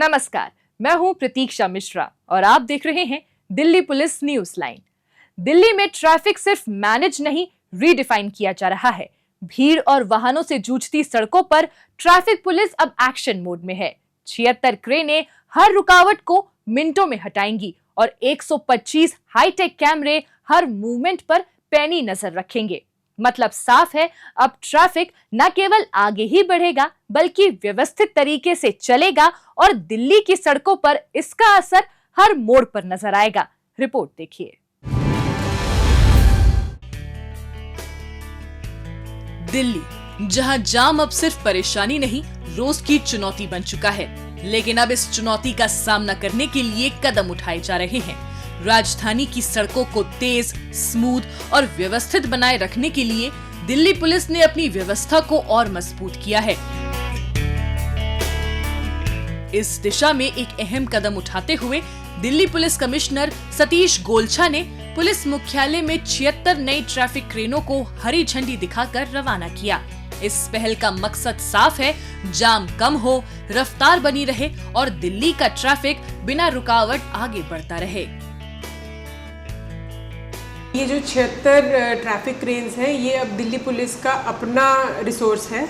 नमस्कार, मैं हूं प्रतीक्षा मिश्रा और आप देख रहे हैं Delhi police news line. Delhi में ट्रैफिक सिर्फ मैनेज नहीं, रीडिफाइन किया जा रहा है। भीड़ और वाहनों से जूझती सड़कों पर ट्रैफिक पुलिस अब एक्शन मोड में है। 76 क्रेनें हर रुकावट को मिनटों में हटाएंगी और 125 हाईटेक कैमरे हर मूवमेंट पर पैनी नजर रखेंगे। मतलब साफ है, अब ट्रैफिक न केवल आगे ही बढ़ेगा बल्कि व्यवस्थित तरीके से चलेगा और दिल्ली की सड़कों पर इसका असर हर मोड़ पर नजर आएगा। रिपोर्ट देखिए। दिल्ली, जहां जाम अब सिर्फ परेशानी नहीं, रोज की चुनौती बन चुका है, लेकिन अब इस चुनौती का सामना करने के लिए कदम उठाए जा रहे हैं। राजधानी की सड़कों को तेज, स्मूथ और व्यवस्थित बनाए रखने के लिए दिल्ली पुलिस ने अपनी व्यवस्था को और मजबूत किया है। इस दिशा में एक अहम कदम उठाते हुए दिल्ली पुलिस कमिश्नर सतीश गोलछा ने पुलिस मुख्यालय में 76 नई ट्रैफिक क्रेनों को हरी झंडी दिखाकर रवाना किया। इस पहल का मकसद साफ है, जाम कम हो, रफ्तार बनी रहे और दिल्ली का ट्रैफिक बिना रुकावट आगे बढ़ता रहे। ये जो 76 ट्रैफिक क्रेन्स हैं, ये अब दिल्ली पुलिस का अपना रिसोर्स है।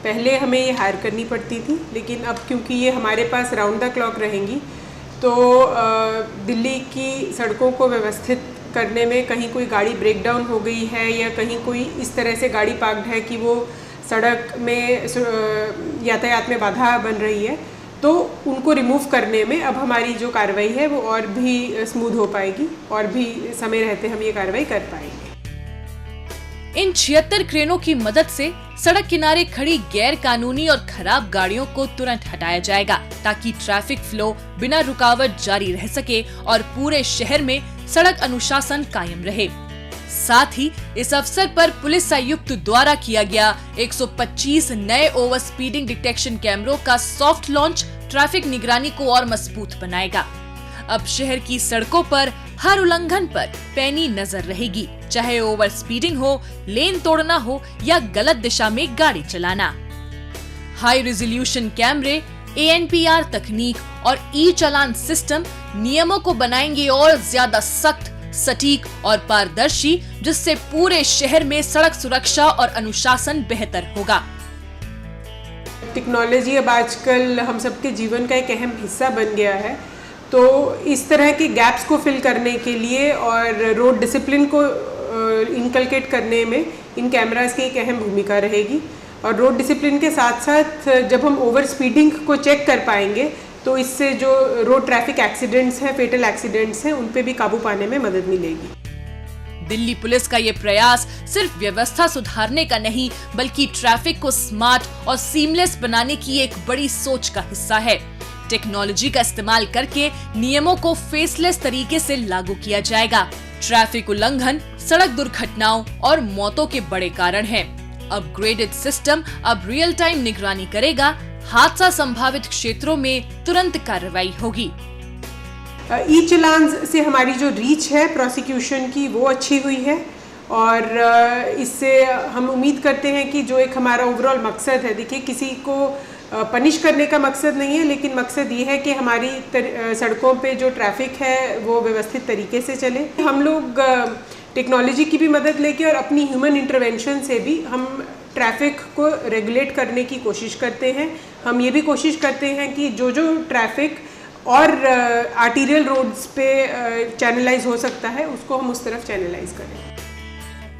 पहले हमें ये हायर करनी पड़ती थी, लेकिन अब क्योंकि ये हमारे पास राउंड द क्लॉक रहेंगी, तो दिल्ली की सड़कों को व्यवस्थित करने में कहीं कोई गाड़ी ब्रेक डाउन हो गई है या कहीं कोई इस तरह से गाड़ी पार्क्ड है कि वो सड़क में यातायात में बाधा बन रही है, तो उनको रिमूव करने में अब हमारी जो कार्रवाई है वो और भी स्मूथ हो पाएगी और भी समय रहते हम ये कार्रवाई कर पाएंगे। इन 76 क्रेनों की मदद से सड़क किनारे खड़ी गैर कानूनी और खराब गाड़ियों को तुरंत हटाया जाएगा, ताकि ट्रैफिक फ्लो बिना रुकावट जारी रह सके और पूरे शहर में सड़क अनुशासन कायम रहे। साथ ही इस अवसर पर पुलिस आयुक्त द्वारा किया गया 125 नए ओवर स्पीडिंग डिटेक्शन कैमरों का सॉफ्ट लॉन्च ट्रैफिक निगरानी को और मजबूत बनाएगा। अब शहर की सड़कों पर हर उल्लंघन पर पैनी नजर रहेगी, चाहे ओवर स्पीडिंग हो, लेन तोड़ना हो या गलत दिशा में गाड़ी चलाना। हाई रेजोल्यूशन कैमरे, ANPR तकनीक और ई-चालान सिस्टम नियमों को बनाएंगे और ज्यादा सख्त, सटीक और पारदर्शी, जिससे पूरे शहर में सड़क सुरक्षा और अनुशासन बेहतर होगा। टेक्नोलॉजी अब आजकल हम सबके जीवन का एक अहम हिस्सा बन गया है, तो इस तरह के गैप्स को फिल करने के लिए और रोड डिसिप्लिन को इनकलकेट करने में इन कैमरास की एक अहम भूमिका रहेगी। और रोड डिसिप्लिन के साथ साथ जब हम ओवर स्पीडिंग को चेक कर पाएंगे, तो इससे जो रोड ट्रैफिक एक्सीडेंट्स हैं, फेटल एक्सीडेंट्स हैं, उन पे भी काबू पाने में मदद मिलेगी। दिल्ली पुलिस का ये प्रयास सिर्फ व्यवस्था सुधारने का नहीं, बल्कि ट्रैफिक को स्मार्ट और सीमलेस बनाने की एक बड़ी सोच का हिस्सा है। टेक्नोलॉजी का इस्तेमाल करके नियमों को फेसलेस तरीके से लागू किया जाएगा। ट्रैफिक उल्लंघन, सड़क दुर्घटनाओं और मौतों के बड़े कारण हैं। अपग्रेडेड सिस्टम अब रियल टाइम निगरानी करेगा, हादसा संभावित क्षेत्रों में तुरंत कार्रवाई होगी। ई-चालान से हमारी जो रीच है प्रोसिक्यूशन की, वो अच्छी हुई है और इससे हम उम्मीद करते हैं कि जो एक हमारा ओवरऑल मकसद है, देखिए किसी को पनिश करने का मकसद नहीं है, लेकिन मकसद ये है कि हमारी सड़कों पे जो ट्रैफिक है वो व्यवस्थित तरीके से चले। हम लोग टेक्नोलॉजी की भी मदद लेके और अपनी ह्यूमन इंटरवेंशन से भी हम ट्रैफिक को रेगुलेट करने की कोशिश करते हैं। हम ये भी कोशिश करते हैं कि जो ट्रैफिक और आर्टीरियल रोड्स पे चैनलाइज हो सकता है, उसको हम उस तरफ चैनलाइज करें।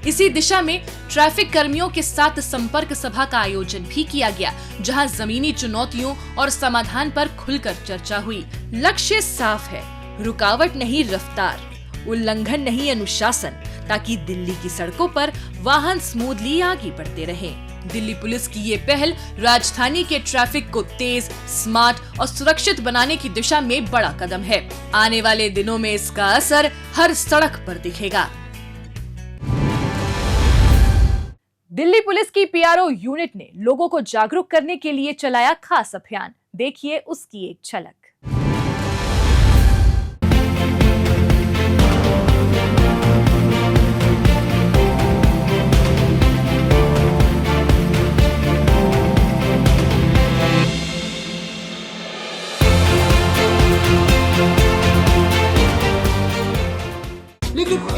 इसी दिशा में ट्रैफिक कर्मियों के साथ संपर्क सभा का आयोजन भी किया गया, जहां जमीनी चुनौतियों और समाधान पर खुलकर चर्चा हुई। लक्ष्य साफ है, रुकावट नहीं रफ्तार, उल्लंघन नहीं अनुशासन, ताकि दिल्ली की सड़कों पर वाहन स्मूथली आगे बढ़ते रहें। दिल्ली पुलिस की ये पहल राजधानी के ट्रैफिक को तेज, स्मार्ट और सुरक्षित बनाने की दिशा में बड़ा कदम है। आने वाले दिनों में इसका असर हर सड़क पर दिखेगा। दिल्ली पुलिस की PRO यूनिट ने लोगों को जागरूक करने के लिए चलाया खास अभियान। देखिए उसकी एक झलक। एक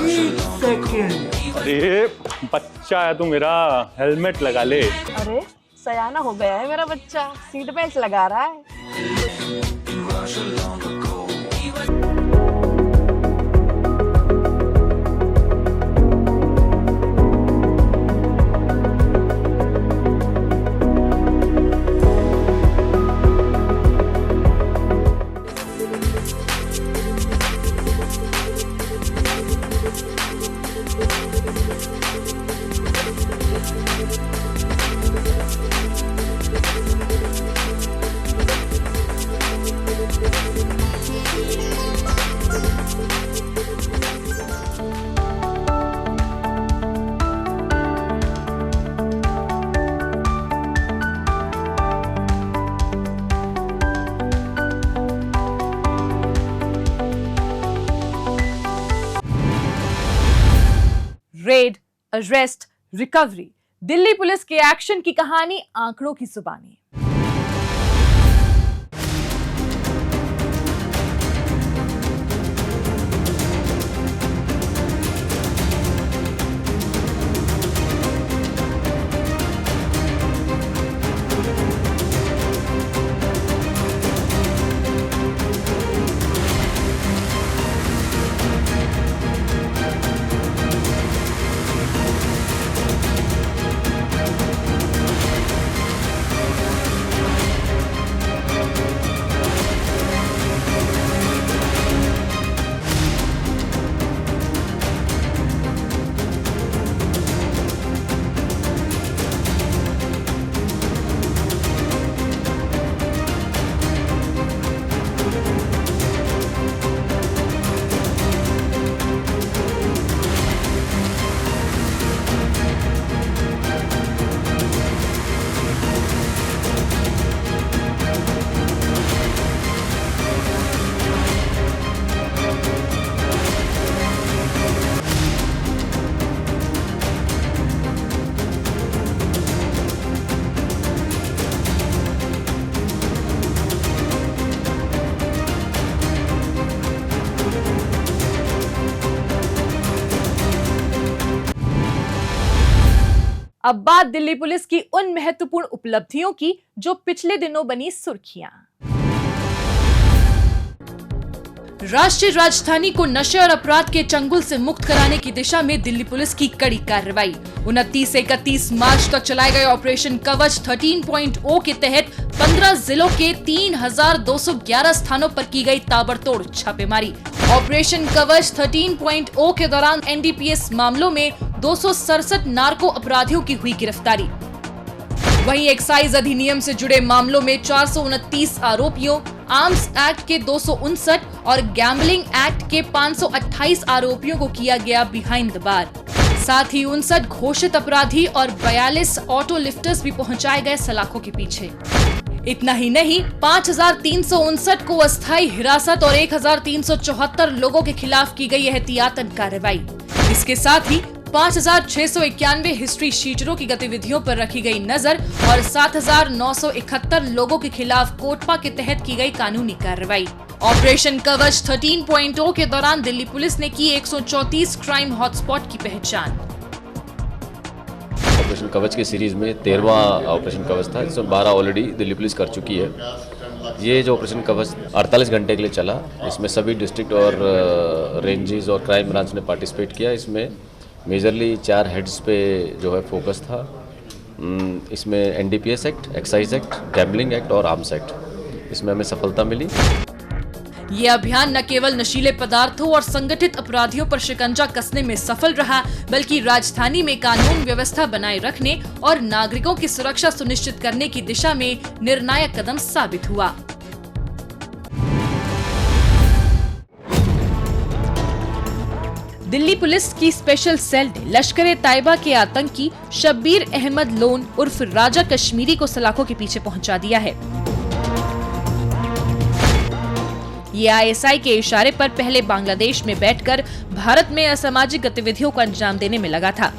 सेकंड। अरे बच्चा है तू मेरा, हेलमेट लगा ले। अरे सयाना हो गया है मेरा बच्चा, सीट बेल्ट लगा रहा है। Red, arrest, recovery, Delhi police के एक्शन की कहानी आंकड़ों की जुबानी। अब बात दिल्ली पुलिस की उन महत्वपूर्ण उपलब्धियों की जो पिछले दिनों बनी सुर्खियां। राष्ट्रीय राजधानी को नशे और अपराध के चंगुल से मुक्त कराने की दिशा में दिल्ली पुलिस की कड़ी कार्रवाई। 29 से 31 मार्च तक चलाए गए ऑपरेशन कवच 13.0 के तहत 15 जिलों के 3,211 स्थानों पर की गई ताबड़तोड़ छापेमारी। ऑपरेशन कवच 13.0 के दौरान एनडीपीएस मामलों में 267 नार्को अपराधियों की हुई गिरफ्तारी। वहीं एक्साइज अधिनियम से जुड़े मामलों में 429 आरोपियों, आर्म्स एक्ट के 259 और गैम्बलिंग एक्ट के 528 आरोपियों को किया गया बिहाइंड द बार। साथ ही 59 घोषित अपराधी और 42 ऑटो लिफ्टर्स भी पहुंचाए गए सलाखों के पीछे। इतना ही नहीं, 5,359 को अस्थायी हिरासत और 1,374 लोगों के खिलाफ की गई एहतियातन कार्रवाई। इसके साथ ही 5,691 हिस्ट्री शीटरों की गतिविधियों पर रखी गई नजर और 7,971 लोगों के खिलाफ कोटपा के तहत की गई कानूनी कार्रवाई। ऑपरेशन कवच 13.0 के दौरान दिल्ली पुलिस ने की 134 क्राइम हॉटस्पॉट की पहचान। ऑपरेशन कवच की सीरीज में 13वां ऑपरेशन कवच था, जिसमें 12 ऑलरेडी दिल्ली पुलिस कर चुकी है। ये जो ऑपरेशन कवच 48 घंटे के लिए चला, इसमें सभी डिस्ट्रिक्ट और रेंजेस और क्राइम ब्रांच ने पार्टिसिपेट किया। इसमें मेजरली 4 हेड्स पे जो है फोकस था। इसमें NDPS act, excise act, gambling act और आर्म्स एक्ट, इसमें हमें सफलता मिली। ये अभियान न केवल नशीले पदार्थों और संगठित अपराधियों पर शिकंजा कसने में सफल रहा, बल्कि राजधानी में कानून व्यवस्था बनाए रखने और नागरिकों की सुरक्षा सुनिश्चित करने की दिशा में निर्णायक कदम साबित हुआ। दिल्ली पुलिस की स्पेशल सेल ने लश्कर-ए-तैयबा के आतंकी शब्बीर अहमद लोन उर्फ राजा कश्मीरी को सलाखों के पीछे पहुंचा दिया है। ये आईएसआई के इशारे पर पहले बांग्लादेश में बैठकर भारत में असामाजिक गतिविधियों को अंजाम देने में लगा था।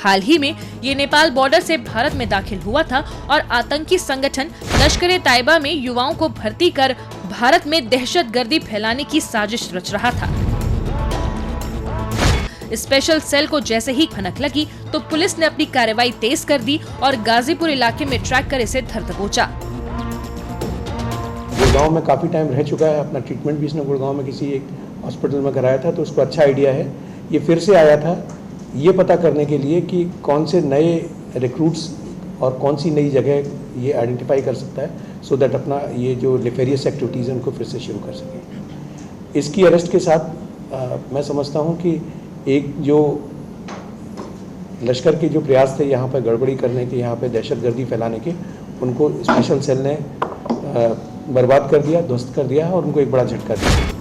हाल ही में ये नेपाल बॉर्डर से भारत में दाखिल हुआ था और आतंकी संगठन लश्कर-ए-तैयबा में युवाओं को भर्ती कर भारत में दहशतगर्दी फैलाने की साजिश रच रहा था। स्पेशल सेल को जैसे ही भनक लगी तो पुलिस ने अपनी कार्रवाई तेज कर दी और गाजीपुर इलाके में ट्रैक कर इसे धर दबोचा। गुड़गांव में काफ़ी टाइम रह चुका है, अपना ट्रीटमेंट भी इसने गुड़गांव में किसी एक हॉस्पिटल में कराया था, तो उसको अच्छा आइडिया है। ये फिर से आया था ये पता करने के लिए कि कौन से नए रिक्रूट्स और कौन सी नई जगह ये आइडेंटिफाई कर सकता है, सो दैट अपना ये जो नेफेरियस एक्टिविटीज़ हैं उनको फिर से शुरू कर सके। इसकी अरेस्ट के साथ मैं समझता हूँ कि एक जो लश्कर के जो प्रयास थे यहाँ पर गड़बड़ी करने के, यहाँ पे दहशतगर्दी फैलाने के, उनको स्पेशल सेल ने बर्बाद कर दिया, ध्वस्त कर दिया और उनको एक बड़ा झटका दिया।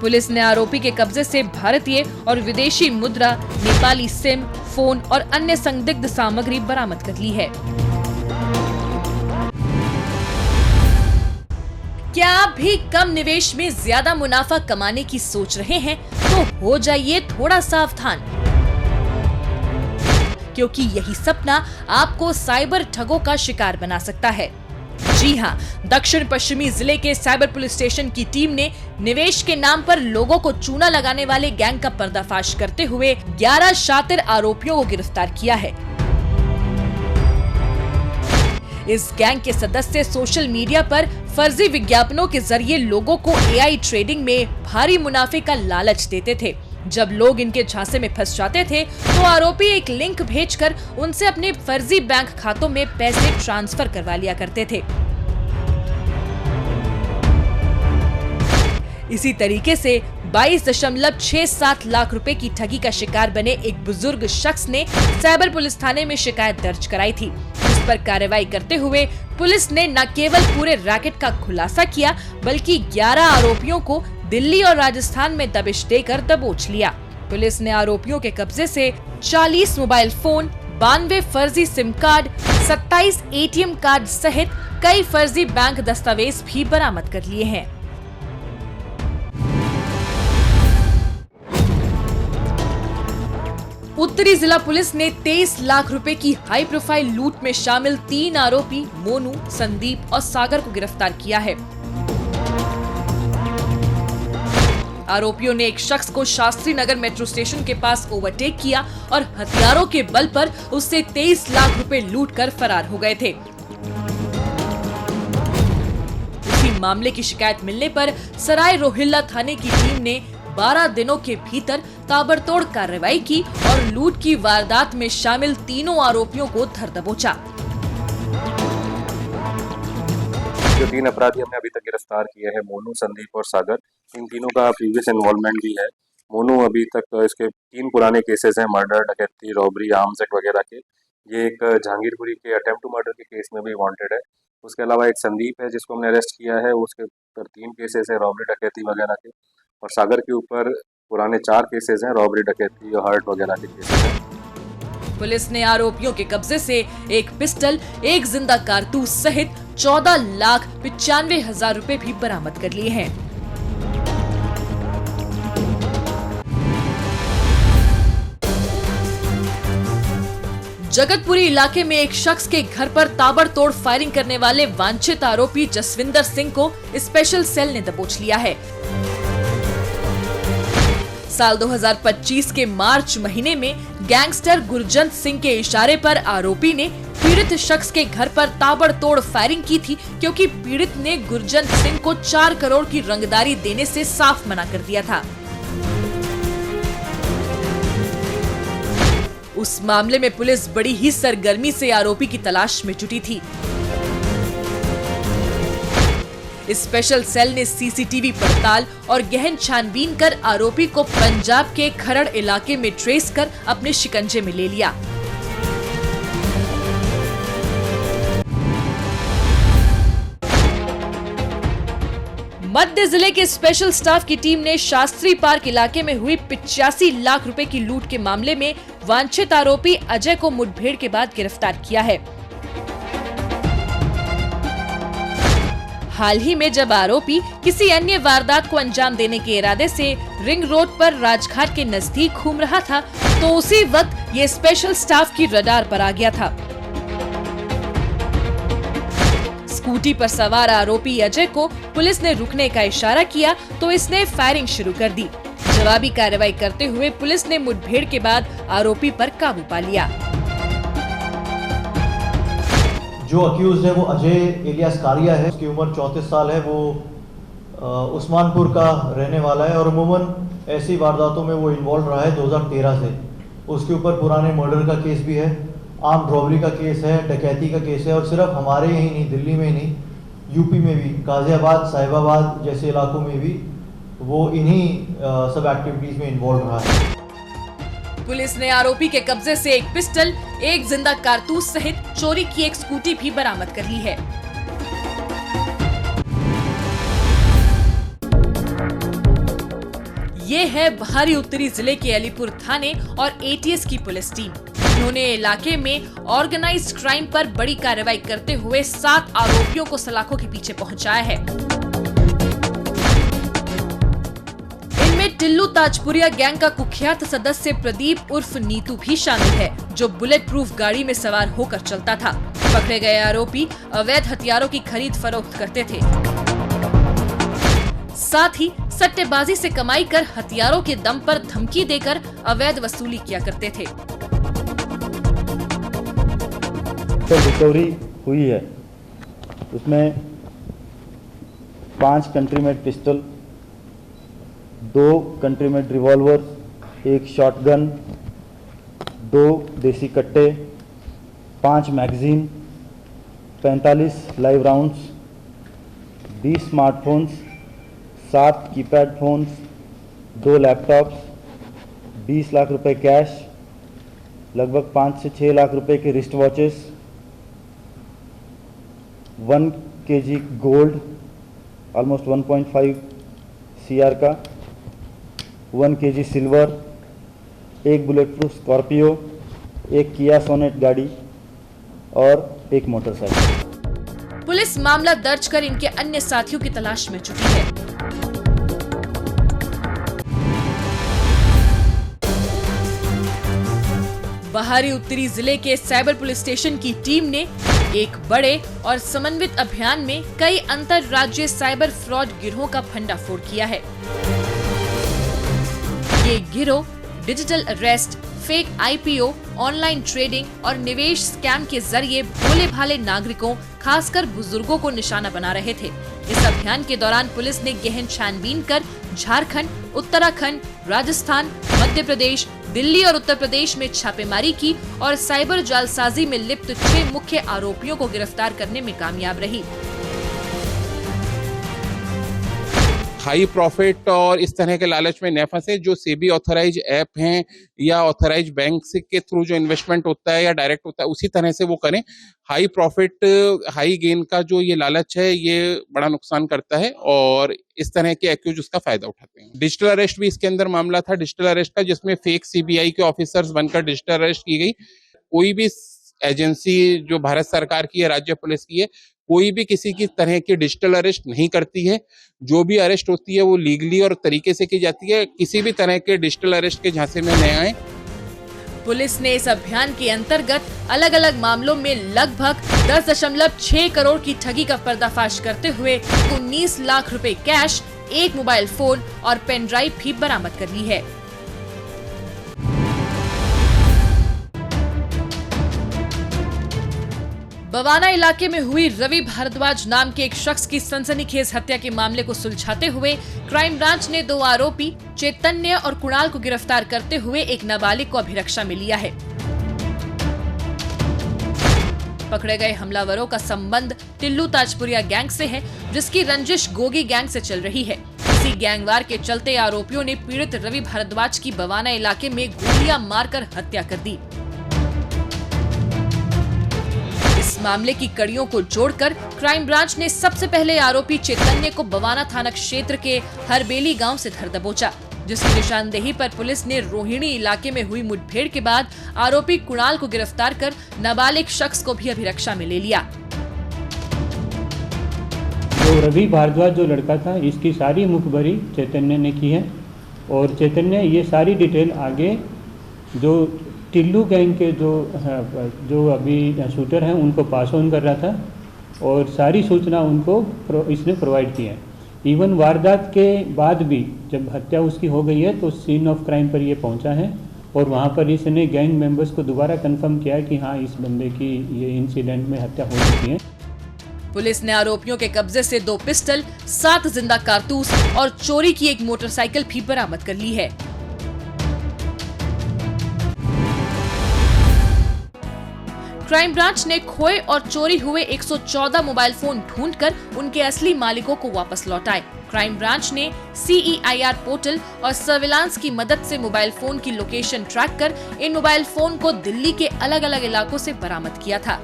पुलिस ने आरोपी के कब्जे से भारतीय और विदेशी मुद्रा, नेपाली सिम, फोन और अन्य संदिग्ध सामग्री बरामद कर ली है। क्या आप भी कम निवेश में ज्यादा मुनाफा कमाने की सोच रहे हैं? तो हो जाइए थोड़ा सावधान, क्योंकि यही सपना आपको साइबर ठगों का शिकार बना सकता है। जी हां, दक्षिण पश्चिमी जिले के साइबर पुलिस स्टेशन की टीम ने निवेश के नाम पर लोगों को चूना लगाने वाले गैंग का पर्दाफाश करते हुए 11 शातिर आरोपियों को गिरफ्तार किया है। इस गैंग के सदस्य सोशल मीडिया पर फर्जी विज्ञापनों के जरिए लोगों को एआई ट्रेडिंग में भारी मुनाफे का लालच देते थे। जब लोग इनके झांसे में फंस जाते थे तो आरोपी एक लिंक भेजकर उनसे अपने फर्जी बैंक खातों में पैसे ट्रांसफर करवा लिया करते थे। इसी तरीके से 22.67 लाख रुपए की ठगी का शिकार बने एक बुजुर्ग शख्स ने साइबर पुलिस थाने में शिकायत दर्ज कराई थी। इस पर कार्रवाई करते हुए पुलिस ने न केवल पूरे रैकेट का खुलासा किया, बल्कि 11 आरोपियों को दिल्ली और राजस्थान में दबिश देकर दबोच लिया। पुलिस ने आरोपियों के कब्जे से 40 मोबाइल फोन, 92 फर्जी सिम कार्ड, 27 एटीएम कार्ड सहित कई फर्जी बैंक दस्तावेज भी बरामद कर लिए हैं। उत्तरी जिला पुलिस ने 23 लाख रुपए की हाई प्रोफाइल लूट में शामिल 3 आरोपी मोनू, संदीप और सागर को गिरफ्तार किया है। आरोपियों ने एक शख्स को शास्त्री नगर मेट्रो स्टेशन के पास ओवरटेक किया और हथियारों के बल पर उससे 23 लाख रुपए लूटकर फरार हो गए थे। इसी मामले की शिकायत मिलने पर सराय रोहिल्ला थाने की टीम ने 12 दिनों के भीतर ताबड़तोड़ कार्रवाई की और लूट की वारदात में शामिल तीनों आरोपियों को धर दबोचा। जो 3 अपराधी हमने अभी तक गिरफ्तार किए हैं, मोनू, संदीप और सागर, इन तीनों का प्रीवियस इन्वॉल्वमेंट भी है। मोनू अभी तक इसके 3 पुराने केसेस हैं, मर्डर, डकैती, रॉबरी, आर्म्स एक्ट वगैरह के। ये एक जहांगीरपुरी के अटेम्प्ट टू मर्डर के केस में भी वांटेड है। उसके अलावा एक संदीप है जिसको हमने अरेस्ट किया है, उसके ऊपर 3 केसेस हैं, रॉबरी, डकैती वगैरह के। और सागर के ऊपर पुराने 4 केसेस हैं, रॉबरी, डकैती और हर्ट वगैरह के केसेस हैं। पुलिस ने आरोपियों के कब्जे से एक पिस्टल, एक जिंदा कारतूस सहित 14,95,000 रुपए भी बरामद कर लिए हैं। जगतपुरी इलाके में एक शख्स के घर पर ताबड़तोड़ फायरिंग करने वाले वांछित आरोपी जसविंदर सिंह को स्पेशल सेल ने दबोच लिया है। साल 2025 के मार्च महीने में गैंगस्टर गुरजंत सिंह के इशारे पर आरोपी ने पीड़ित शख्स के घर पर ताबड़तोड़ फायरिंग की थी, क्योंकि पीड़ित ने गुरजंत सिंह को 4 करोड़ की रंगदारी देने से साफ मना कर दिया था। उस मामले में पुलिस बड़ी ही सरगर्मी से आरोपी की तलाश में जुटी थी। स्पेशल सेल ने सीसीटीवी पड़ताल और गहन छानबीन कर आरोपी को पंजाब के खरड़ इलाके में ट्रेस कर अपने शिकंजे में ले लिया। मध्य जिले के स्पेशल स्टाफ की टीम ने शास्त्री पार्क इलाके में हुई 85 लाख रुपए की लूट के मामले में वांछित आरोपी अजय को मुठभेड़ के बाद गिरफ्तार किया है। हाल ही में जब आरोपी किसी अन्य वारदात को अंजाम देने के इरादे से रिंग रोड पर राजघाट के नजदीक घूम रहा था, तो उसी वक्त ये स्पेशल स्टाफ की रडार पर आ गया था। स्कूटी पर सवार आरोपी अजय को पुलिस ने रुकने का इशारा किया तो इसने फायरिंग शुरू कर दी। जवाबी कार्रवाई करते हुए पुलिस ने मुठभेड़ के बाद आरोपी पर काबू पा लिया। जो अक्यूज है वो अजय इलियास कारिया है, उसकी उम्र 34 साल है। वो उस्मानपुर का रहने वाला है और अमूमन ऐसी वारदातों में वो इन्वॉल्व रहा है 2013 से। उसके ऊपर पुराने मर्डर का केस भी है, आर्म्ड रॉबरी का केस है, डकैती का केस है और सिर्फ हमारे ही नहीं, दिल्ली में ही नहीं, यूपी में भी, गाजियाबाद, साहिबाबाद जैसे इलाकों में भी वो इन्हीं सब एक्टिविटीज में इन्वॉल्व रहा है। पुलिस ने आरोपी के कब्जे से एक पिस्टल, एक जिंदा कारतूस सहित चोरी की एक स्कूटी भी बरामद कर ली है। ये है बाहरी उत्तरी जिले के अलीपुर थाने और एटीएस की पुलिस टीम। उन्होंने इलाके में ऑर्गेनाइज्ड क्राइम पर बड़ी कार्रवाई करते हुए 7 आरोपियों को सलाखों के पीछे पहुंचाया है। इनमें टिल्लू ताजपुरिया गैंग का कुख्यात सदस्य प्रदीप उर्फ नीतू भी शामिल है, जो बुलेट प्रूफ गाड़ी में सवार होकर चलता था। पकड़े गए आरोपी अवैध हथियारों की खरीद फरोख्त करते थे, साथ ही सट्टेबाजी से कमाई कर हथियारों के दम पर धमकी देकर अवैध वसूली किया करते थे। तो रिकवरी हुई है, उसमें 5 country made pistol, 2 country made revolver, 1 shotgun, 2 देसी कट्टे, 5 magazine, 45 live rounds, 20 smartphones, 7 keypad phones, 2 laptops, 20 lakh रुपए कैश, लगभग 5 से 6 लाख रुपए के wrist watches, 1 kg gold, almost 1.5 CR का, 1 kg silver, 1 bullet proof Scorpio, 1 किया सोनेट गाड़ी और 1 मोटरसाइकिल। पुलिस मामला दर्ज कर इनके अन्य साथियों की तलाश में जुटी है। बाहरी उत्तरी जिले के साइबर पुलिस स्टेशन की टीम ने एक बड़े और समन्वित अभियान में कई अंतरराज्यीय साइबर फ्रॉड गिरोह का भंडाफोड़ किया है। ये गिरोह digital arrest, fake IPO, online trading और निवेश स्कैम के जरिए भोले भाले नागरिकों, खासकर बुजुर्गों को निशाना बना रहे थे। इस अभियान के दौरान पुलिस ने गहन छानबीन कर झारखंड, उत्तराखंड, राजस्थान, मध्य प्रदेश, दिल्ली और उत्तर प्रदेश में छापेमारी की और साइबर जालसाजी में लिप्त 6 मुख्य आरोपियों को गिरफ्तार करने में कामयाब रही। हाई प्रॉफिट और इस तरह के लालच में न फंसे। जो सेबी ऑथराइज ऐप हैं या ऑथराइज बैंक से के थ्रू जो इन्वेस्टमेंट होता है या डायरेक्ट होता है, उसी तरह से वो करें। हाई प्रॉफिट, हाई गेन का जो ये लालच है, ये बड़ा नुकसान करता है और इस तरह के एक्यूज उसका फायदा उठाते हैं। डिजिटल अरेस्ट भी इसके अंदर मामला था, डिजिटल अरेस्ट का, जिसमें फेक CBI के ऑफिसर्स बनकर डिजिटल अरेस्ट की गई। कोई भी एजेंसी जो भारत सरकार की है, राज्य पुलिस की है, कोई भी किसी की तरह की डिजिटल अरेस्ट नहीं करती है। जो भी अरेस्ट होती है वो लीगली और तरीके से की जाती है। किसी भी तरह के डिजिटल अरेस्ट के झांसे में न आए। पुलिस ने इस अभियान के अंतर्गत अलग अलग मामलों में लगभग 10.6 करोड़ की ठगी का पर्दाफाश करते हुए 19 लाख रुपए कैश, 1 मोबाइल फोन और पेन ड्राइव भी बरामद कर ली है। बवाना इलाके में हुई रवि भारद्वाज नाम के एक शख्स की सनसनीखेज हत्या के मामले को सुलझाते हुए क्राइम ब्रांच ने 2 आरोपी चैतन्य और कुणाल को गिरफ्तार करते हुए एक नाबालिग को अभिरक्षा में लिया है। पकड़े गए हमलावरों का संबंध टिल्लू ताजपुरिया गैंग से है, जिसकी रंजिश गोगी गैंग से चल रही है। इसी गैंगवार के चलते आरोपियों ने पीड़ित रवि भारद्वाज की बवाना इलाके में गोलियां मारकर हत्या कर दी। इस मामले की कड़ियों को जोड़कर क्राइम ब्रांच ने सबसे पहले आरोपी चैतन्य को बवाना थाना क्षेत्र के हरबेली गांव से धर दबोचा, जिसकी निशानदेही पर पुलिस ने रोहिणी इलाके में हुई मुठभेड़ के बाद आरोपी कुणाल को गिरफ्तार कर नाबालिग शख्स को भी अभिरक्षा में ले लिया। तो रवि भारद्वाज जो लड़का था, इसकी सारी मुखबरी चैतन्य ने की है और चैतन्य ये सारी डिटेल आगे जो टिल्लू गैंग के जो अभी शूटर हैं उनको पास ऑन कर रहा था और सारी सूचना उनको इसने प्रोवाइड की है। इवन वारदात के बाद भी जब हत्या उसकी हो गई है तो सीन ऑफ क्राइम पर ये पहुंचा है और वहाँ पर इसने गैंग मेंबर्स को दोबारा कंफर्म किया है कि हाँ, इस बंदे की ये इंसिडेंट में हत्या हो चुकी है। पुलिस ने आरोपियों के कब्जे से 2 पिस्टल, 7 जिंदा कारतूस और चोरी की एक मोटरसाइकिल भी बरामद कर ली है। क्राइम ब्रांच ने खोए और चोरी हुए 114 मोबाइल फोन ढूंढकर उनके असली मालिकों को वापस लौटाए। क्राइम ब्रांच ने CEIR पोर्टल और सर्विलांस की मदद से मोबाइल फोन की लोकेशन ट्रैक कर इन मोबाइल फोन को दिल्ली के अलग अलग इलाकों से बरामद किया था।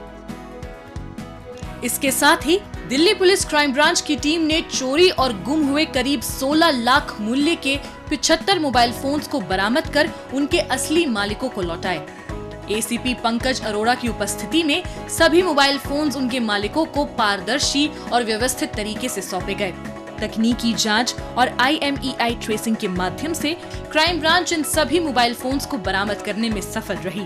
इसके साथ ही दिल्ली पुलिस क्राइम ब्रांच की टीम ने चोरी और गुम हुए करीब 16 लाख मूल्य के 75 मोबाइल फोन्स को बरामद कर उनके असली मालिकों को लौटाए। ACP पंकज अरोड़ा की उपस्थिति में सभी मोबाइल फोन्स उनके मालिकों को पारदर्शी और व्यवस्थित तरीके से सौंपे गए। तकनीकी जांच और IMEI ट्रेसिंग के माध्यम से क्राइम ब्रांच इन सभी मोबाइल फोन्स को बरामद करने में सफल रही।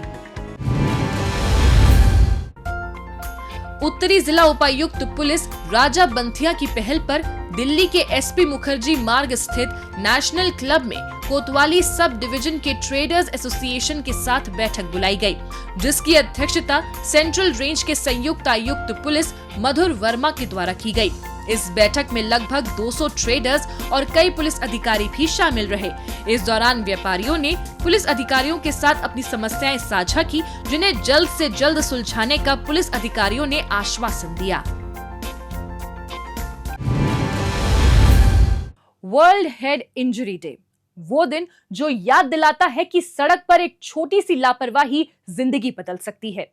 उत्तरी जिला उपायुक्त पुलिस राजा बंथिया की पहल पर दिल्ली के SP मुखर्जी मार्ग स्थित नेशनल क्लब में कोतवाली सब डिवीजन के ट्रेडर्स एसोसिएशन के साथ बैठक बुलाई गई, जिसकी अध्यक्षता सेंट्रल रेंज के संयुक्त आयुक्त पुलिस मधुर वर्मा के द्वारा की गई। इस बैठक में लगभग 200 ट्रेडर्स और कई पुलिस अधिकारी भी शामिल रहे। इस दौरान व्यापारियों ने पुलिस अधिकारियों के साथ अपनी समस्याएं साझा की, जिन्हें जल्द से जल्द सुलझाने का पुलिस अधिकारियों ने आश्वासन दिया। वर्ल्ड हेड इंजरी डे, वो दिन जो याद दिलाता है कि सड़क पर एक छोटी सी लापरवाही जिंदगी बदल सकती है।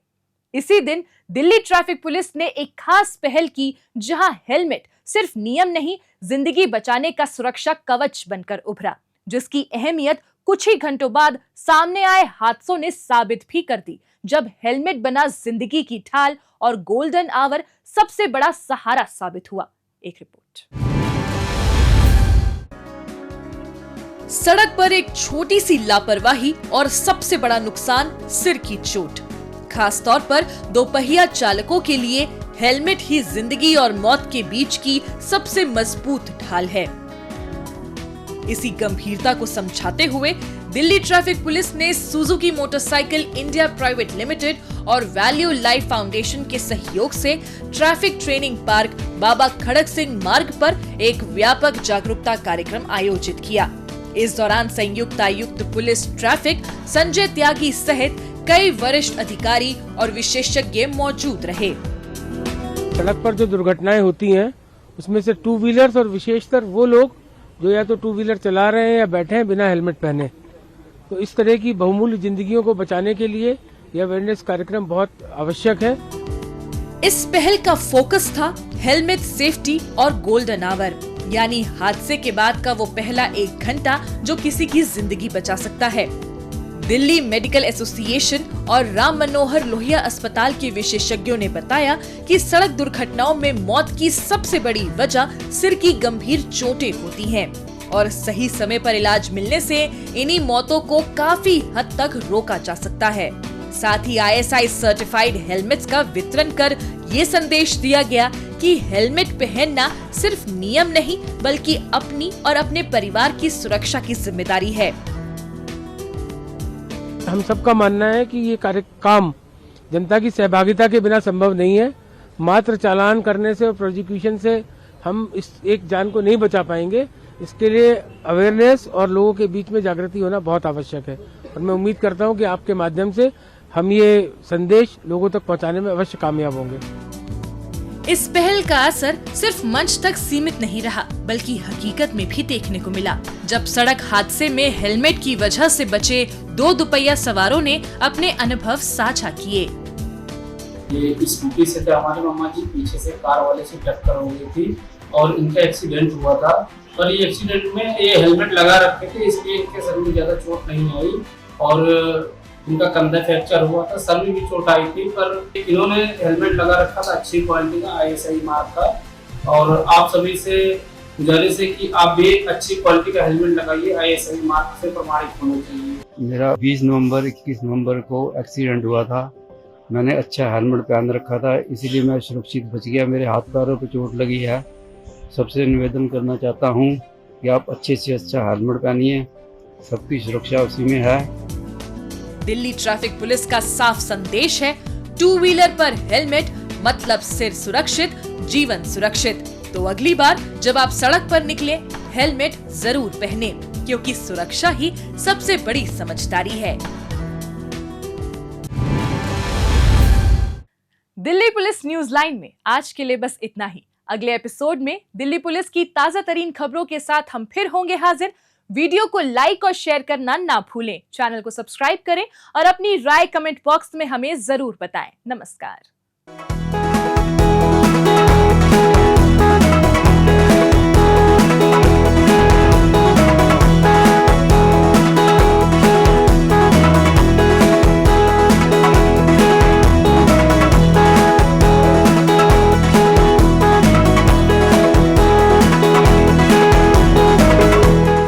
इसी दिन दिल्ली ट्रैफिक पुलिस ने एक खास पहल की, जहां हेलमेट सिर्फ नियम नहीं, जिंदगी बचाने का सुरक्षा कवच बनकर उभरा, जिसकी अहमियत कुछ ही घंटों बाद सामने आए हादसों ने साबित भी कर दी, जब हेलमेट बना जिंदगी की ढाल और गोल्डन आवर सबसे बड़ा सहारा साबित हुआ। एक रिपोर्ट। सड़क पर एक छोटी सी लापरवाही और सबसे बड़ा नुकसान सिर की चोट। खास तौर पर दोपहिया चालकों के लिए हेलमेट ही जिंदगी और मौत के बीच की सबसे मजबूत ढाल है। इसी गंभीरता को समझाते हुए दिल्ली ट्रैफिक पुलिस ने Suzuki motorcycle India private limited और वैल्यू लाइफ फाउंडेशन के सहयोग से ट्रैफिक ट्रेनिंग पार्क बाबा खड़क सिंह मार्ग पर एक व्यापक जागरूकता कार्यक्रम आयोजित किया। इस दौरान संयुक्त आयुक्त पुलिस ट्रैफिक संजय त्यागी सहित कई वरिष्ठ अधिकारी और विशेषज्ञ मौजूद रहे। सड़क पर जो दुर्घटनाएं होती हैं उसमें से 2 व्हीलर्स और विशेषकर वो लोग जो या तो 2 व्हीलर चला रहे हैं या बैठे हैं बिना हेलमेट पहने, तो इस तरह की बहुमूल्य जिंदगियों को बचाने के लिए यह अवेयरनेस कार्यक्रम बहुत आवश्यक है। इस पहल का फोकस था हेलमेट सेफ्टी और गोल्डन आवर, यानी हादसे के बाद का वो पहला 1 घंटा जो किसी की जिंदगी बचा सकता है। दिल्ली मेडिकल एसोसिएशन और राम मनोहर लोहिया अस्पताल के विशेषज्ञों ने बताया कि सड़क दुर्घटनाओं में मौत की सबसे बड़ी वजह सिर की गंभीर चोटें होती हैं और सही समय पर इलाज मिलने से इन्हीं मौतों को काफी हद तक रोका जा सकता है। साथ ही ISI सर्टिफाइड हेलमेट्स का वितरण कर ये संदेश दिया गया कि हेलमेट पहनना सिर्फ नियम नहीं बल्कि अपनी और अपने परिवार की सुरक्षा की जिम्मेदारी है। हम सबका मानना है कि ये काम जनता की सहभागिता के बिना संभव नहीं है। मात्र चालान करने से और प्रोसिक्यूशन से हम इस एक जान को नहीं बचा पाएंगे। इसके लिए अवेयरनेस और लोगों के बीच में जागृति होना बहुत आवश्यक है और मैं उम्मीद करता हूं कि आपके माध्यम से हम ये संदेश लोगों तक पहुंचाने में अवश्य कामयाब होंगे। इस पहल का असर सिर्फ मंच तक सीमित नहीं रहा बल्कि हकीकत में भी देखने को मिला, जब सड़क हादसे में हेलमेट की वजह से बचे 2 दुपहिया सवारों ने अपने अनुभव साझा किए। ये स्कूटी से थे हमारे मामा जी, पीछे से कार वाले से टक्कर हो गई थी और इनका एक्सीडेंट हुआ था। पर ये एक्सीडेंट में ये हेलमेट लगा रखे थे, इसलिए इनके सर में ज्यादा चोट नहीं आई और इनका कंधा फ्रैक्चर हुआ था, सर में भी चोट आई थी। पर इन्होंने हेलमेट लगा रखा था अच्छी क्वालिटी का ISI मार्क का, और आप सभी से गुजारिश है कि आप भी अच्छी क्वालिटी का हेलमेट लगाइए, ISI मार्क से प्रमाणित होना चाहिए। मेरा 20 नवंबर 21 नवंबर को एक्सीडेंट हुआ था। मैंने अच्छा हेलमेट पहन रखा था, इसीलिए मैं सुरक्षित बच गया। मेरे हाथ पैरों पे चोट लगी है सबसे निवेदन करना चाहता हूँ कि आप अच्छे से अच्छा हेलमेट पहनिए, सबकी सुरक्षा उसी में है। दिल्ली ट्रैफिक पुलिस का साफ संदेश है, 2 व्हीलर पर हेलमेट मतलब सिर सुरक्षित, जीवन सुरक्षित। तो अगली बार जब आप सड़क पर निकले, हेलमेट जरूर पहने, क्योंकि सुरक्षा ही सबसे बड़ी समझदारी है। दिल्ली पुलिस न्यूज लाइन में आज के लिए बस इतना ही। अगले एपिसोड में दिल्ली पुलिस की ताजा तरीन खबरों के साथ हम फिर होंगे हाजिर। वीडियो को लाइक और शेयर करना ना भूलें, चैनल को सब्सक्राइब करें और अपनी राय कमेंट बॉक्स में हमें जरूर बताएं। नमस्कार।